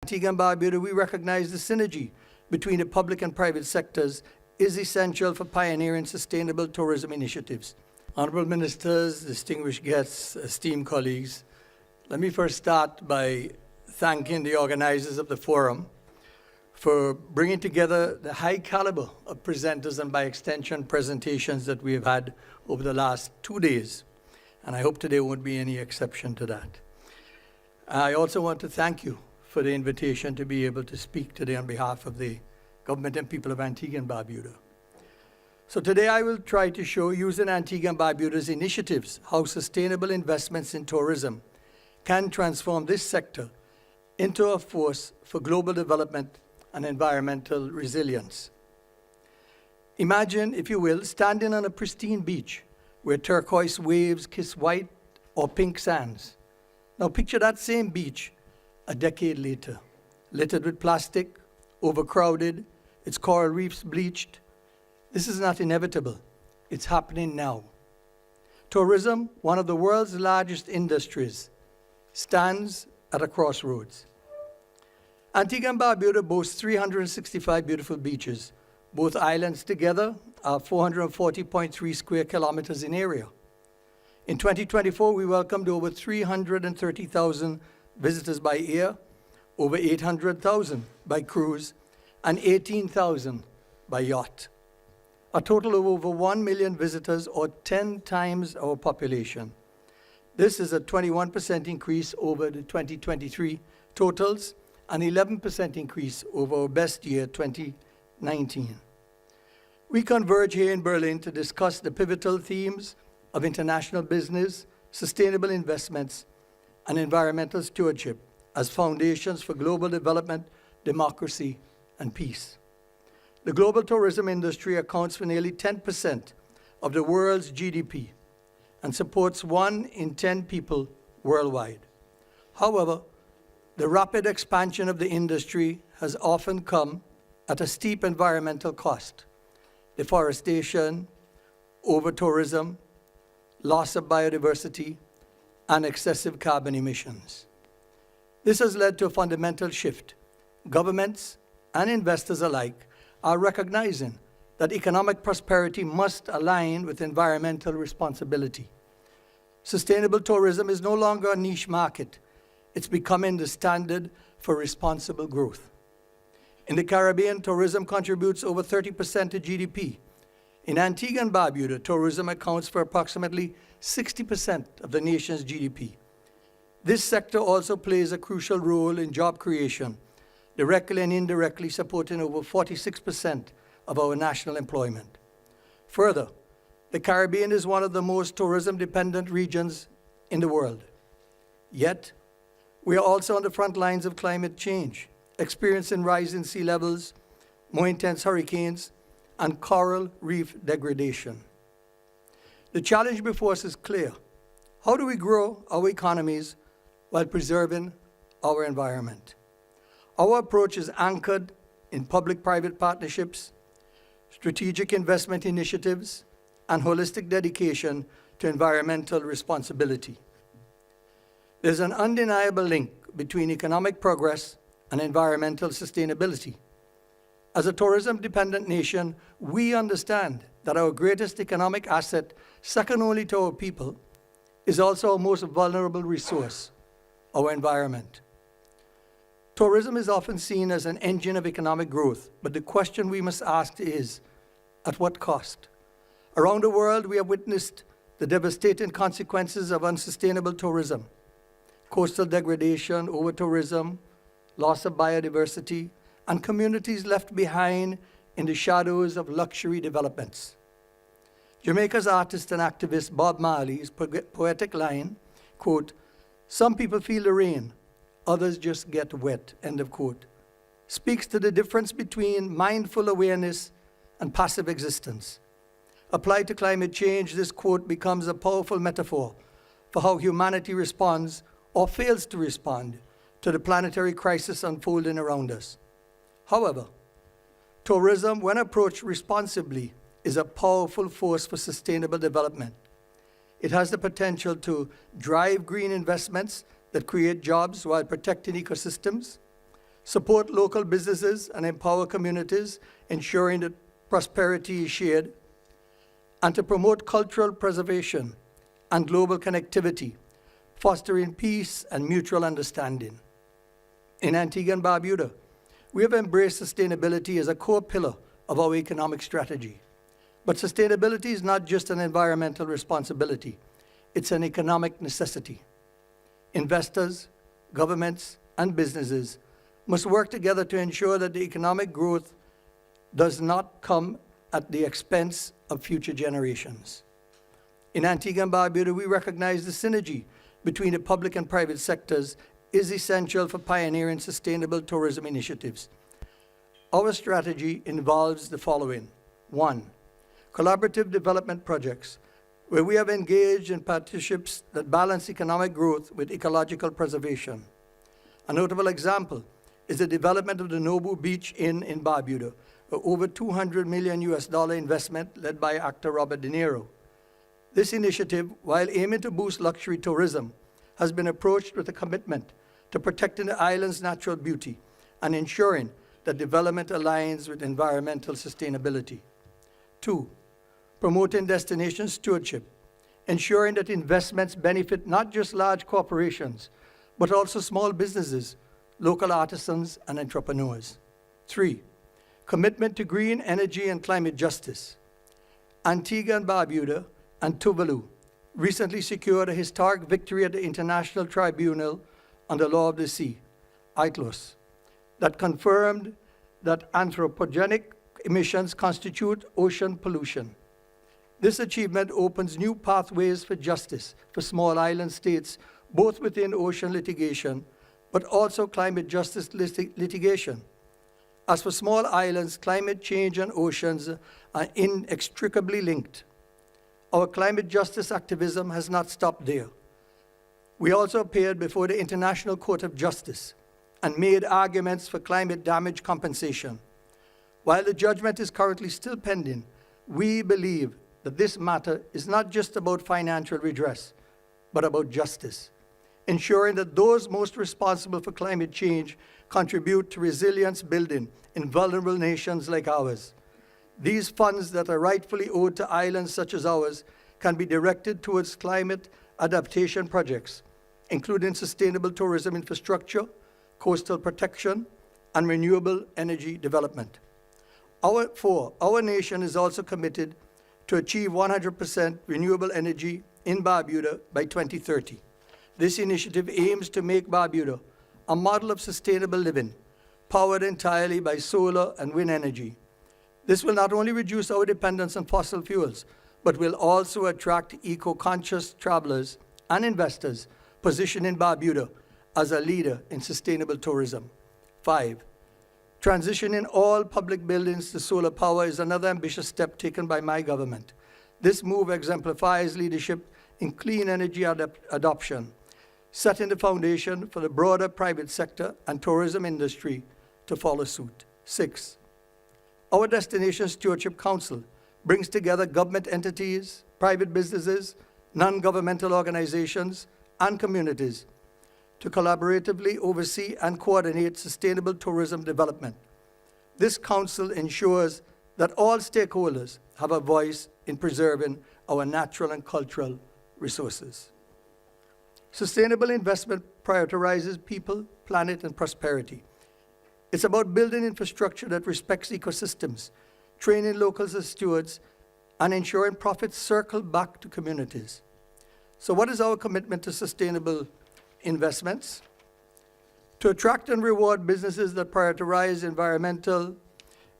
Antigua and Barbuda, we recognize the synergy between the public and private sectors is essential for pioneering sustainable tourism initiatives. Honorable Ministers, distinguished guests, esteemed colleagues, let me first start by thanking the organizers of the forum for bringing together the high caliber of presenters and by extension presentations that we have had over the last 2 days. And I hope today won't be any exception to that. I also want to thank you for the invitation to be able to speak today on behalf of the government and people of Antigua and Barbuda. So today I will try to show, using Antigua and Barbuda's initiatives, how sustainable investments in tourism can transform this sector into a force for global development and environmental resilience. Imagine, if you will, standing on a pristine beach where turquoise waves kiss white or pink sands. Now picture that same beach a decade later, littered with plastic, overcrowded, its coral reefs bleached. This is not inevitable. It's happening now. Tourism, one of the world's largest industries, stands at a crossroads. Antigua and Barbuda boasts 365 beautiful beaches. Both islands together are 440.3 square kilometers in area. In 2024, we welcomed over 330,000 visitors by air, over 800,000 by cruise, and 18,000 by yacht. A total of over 1 million visitors, or 10 times our population. This is a 21% increase over the 2023 totals, an 11% increase over our best year, 2019. We converge here in Berlin to discuss the pivotal themes of international business, sustainable investments, and environmental stewardship as foundations for global development, democracy, and peace. The global tourism industry accounts for nearly 10% of the world's GDP and supports 1 in 10 people worldwide. However, the rapid expansion of the industry has often come at a steep environmental cost. Deforestation, over-tourism, loss of biodiversity, and excessive carbon emissions. This has led to a fundamental shift. Governments and investors alike are recognizing that economic prosperity must align with environmental responsibility. Sustainable tourism is no longer a niche market. It's becoming the standard for responsible growth. In the Caribbean, tourism contributes over 30% to GDP. In Antigua and Barbuda, tourism accounts for approximately 60% of the nation's GDP. This sector also plays a crucial role in job creation, directly and indirectly supporting over 46% of our national employment. Further, the Caribbean is one of the most tourism-dependent regions in the world. Yet, we are also on the front lines of climate change, experiencing rising sea levels, more intense hurricanes, and coral reef degradation. The challenge before us is clear. How do we grow our economies while preserving our environment? Our approach is anchored in public-private partnerships, strategic investment initiatives, and holistic dedication to environmental responsibility. There's an undeniable link between economic progress and environmental sustainability. As a tourism-dependent nation, we understand that our greatest economic asset, second only to our people, is also our most vulnerable resource, our environment. Tourism is often seen as an engine of economic growth, but the question we must ask is, at what cost? Around the world, we have witnessed the devastating consequences of unsustainable tourism: coastal degradation, over-tourism, loss of biodiversity, and communities left behind in the shadows of luxury developments. Jamaica's artist and activist Bob Marley's poetic line, quote, "Some people feel the rain, others just get wet," end of quote, speaks to the difference between mindful awareness and passive existence. Applied to climate change, this quote becomes a powerful metaphor for how humanity responds or fails to respond to the planetary crisis unfolding around us. However, tourism, when approached responsibly, is a powerful force for sustainable development. It has the potential to drive green investments that create jobs while protecting ecosystems, support local businesses and empower communities, ensuring that prosperity is shared, and to promote cultural preservation and global connectivity, fostering peace and mutual understanding. In Antigua and Barbuda, we have embraced sustainability as a core pillar of our economic strategy. But sustainability is not just an environmental responsibility, it's an economic necessity. Investors, governments, and businesses must work together to ensure that the economic growth does not come at the expense of future generations. In Antigua and Barbuda, we recognize the synergy between the public and private sectors is essential for pioneering sustainable tourism initiatives. Our strategy involves the following. 1, collaborative development projects, where we have engaged in partnerships that balance economic growth with ecological preservation. A notable example is the development of the Nobu Beach Inn in Barbuda, an over $200 million investment led by actor Robert De Niro. This initiative, while aiming to boost luxury tourism, has been approached with a commitment to protecting the island's natural beauty and ensuring that development aligns with environmental sustainability. 2, promoting destination stewardship, ensuring that investments benefit not just large corporations, but also small businesses, local artisans, and entrepreneurs. 3, commitment to green energy and climate justice. Antigua and Barbuda and Tuvalu recently secured a historic victory at the International Tribunal on the Law of the Sea, ICLOS, that confirmed that anthropogenic emissions constitute ocean pollution. This achievement opens new pathways for justice for small island states, both within ocean litigation, but also climate justice litigation. As for small islands, climate change and oceans are inextricably linked. Our climate justice activism has not stopped there. We also appeared before the International Court of Justice and made arguments for climate damage compensation. While the judgment is currently still pending, we believe that this matter is not just about financial redress, but about justice, ensuring that those most responsible for climate change contribute to resilience building in vulnerable nations like ours. These funds that are rightfully owed to islands such as ours can be directed towards climate adaptation projects, including sustainable tourism infrastructure, coastal protection, and renewable energy development. Our nation is also committed to achieve 100% renewable energy in Barbuda by 2030. This initiative aims to make Barbuda a model of sustainable living, powered entirely by solar and wind energy. This will not only reduce our dependence on fossil fuels, but will also attract eco-conscious travelers and investors, positioning Barbuda as a leader in sustainable tourism. 5, transitioning all public buildings to solar power is another ambitious step taken by my government. This move exemplifies leadership in clean energy adoption, setting the foundation for the broader private sector and tourism industry to follow suit. 6, our Destination Stewardship Council brings together government entities, private businesses, non-governmental organizations, and communities to collaboratively oversee and coordinate sustainable tourism development. This council ensures that all stakeholders have a voice in preserving our natural and cultural resources. Sustainable investment prioritizes people, planet, and prosperity. It's about building infrastructure that respects ecosystems, training locals as stewards, and ensuring profits circle back to communities. So what is our commitment to sustainable investments? To attract and reward businesses that prioritize environmental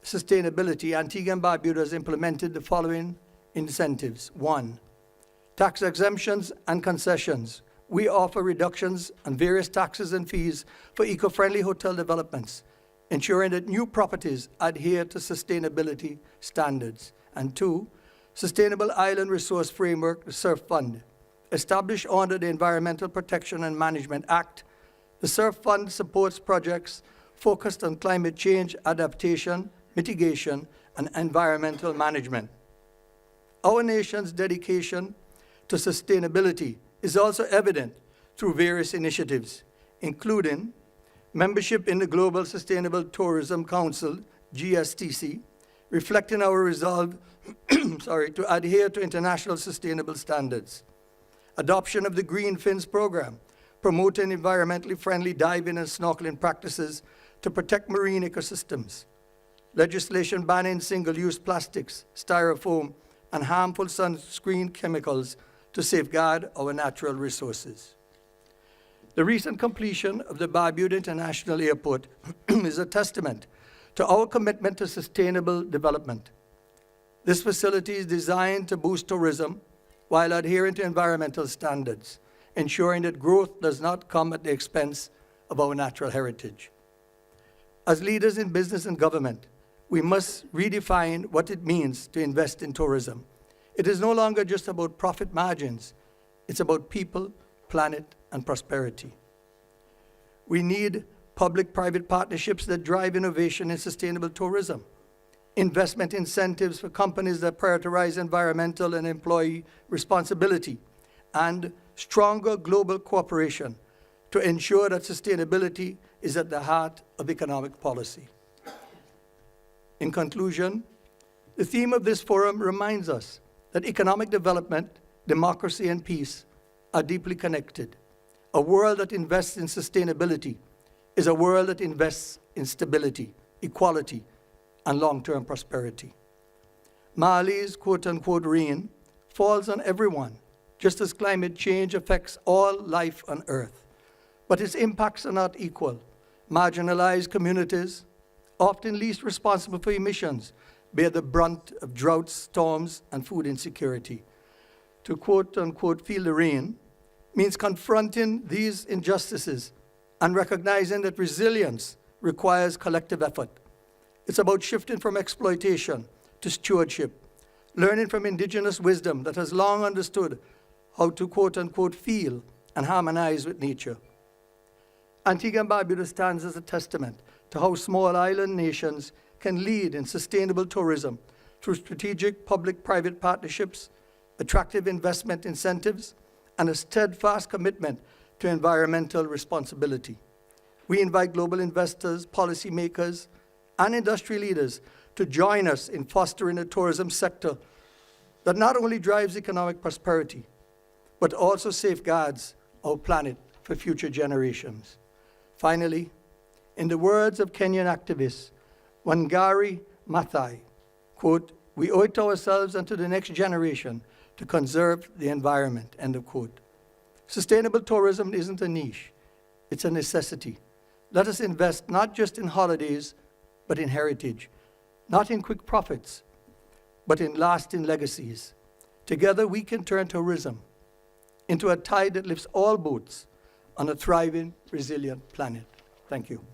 sustainability, Antigua and Barbuda has implemented the following incentives. 1, tax exemptions and concessions. We offer reductions on various taxes and fees for eco-friendly hotel developments, ensuring that new properties adhere to sustainability standards. And 2, Sustainable Island Resource Framework, the SURF Fund. Established under the Environmental Protection and Management Act, the SURF Fund supports projects focused on climate change, adaptation, mitigation, and environmental management. Our nation's dedication to sustainability is also evident through various initiatives, including membership in the Global Sustainable Tourism Council, GSTC, reflecting our resolve to adhere to international sustainable standards. Adoption of the Green Fins program, promoting environmentally friendly diving and snorkeling practices to protect marine ecosystems. Legislation banning single-use plastics, styrofoam, and harmful sunscreen chemicals to safeguard our natural resources. The recent completion of the Barbuda International Airport is a testament to our commitment to sustainable development. This facility is designed to boost tourism while adhering to environmental standards, ensuring that growth does not come at the expense of our natural heritage. As leaders in business and government, we must redefine what it means to invest in tourism. It is no longer just about profit margins. It's about people, planet, and prosperity. We need public-private partnerships that drive innovation in sustainable tourism, investment incentives for companies that prioritize environmental and employee responsibility, and stronger global cooperation to ensure that sustainability is at the heart of economic policy. In conclusion, the theme of this forum reminds us that economic development, democracy, and peace are deeply connected. A world that invests in sustainability is a world that invests in stability, equality, and long-term prosperity. Mali's quote-unquote rain falls on everyone, just as climate change affects all life on Earth. But its impacts are not equal. Marginalized communities, often least responsible for emissions, bear the brunt of droughts, storms, and food insecurity. To quote-unquote feel the rain means confronting these injustices and recognizing that resilience requires collective effort. It's about shifting from exploitation to stewardship, learning from indigenous wisdom that has long understood how to quote-unquote feel and harmonize with nature. Antigua and Barbuda stands as a testament to how small island nations can lead in sustainable tourism through strategic public-private partnerships, attractive investment incentives, and a steadfast commitment to environmental responsibility. We invite global investors, policymakers, and industry leaders to join us in fostering a tourism sector that not only drives economic prosperity, but also safeguards our planet for future generations. Finally, in the words of Kenyan activist Wangari Maathai, quote, "We owe it to ourselves and to the next generation to conserve the environment," end of quote. Sustainable tourism isn't a niche, it's a necessity. Let us invest not just in holidays, but in heritage, not in quick profits, but in lasting legacies. Together we can turn tourism into a tide that lifts all boats on a thriving, resilient planet. Thank you.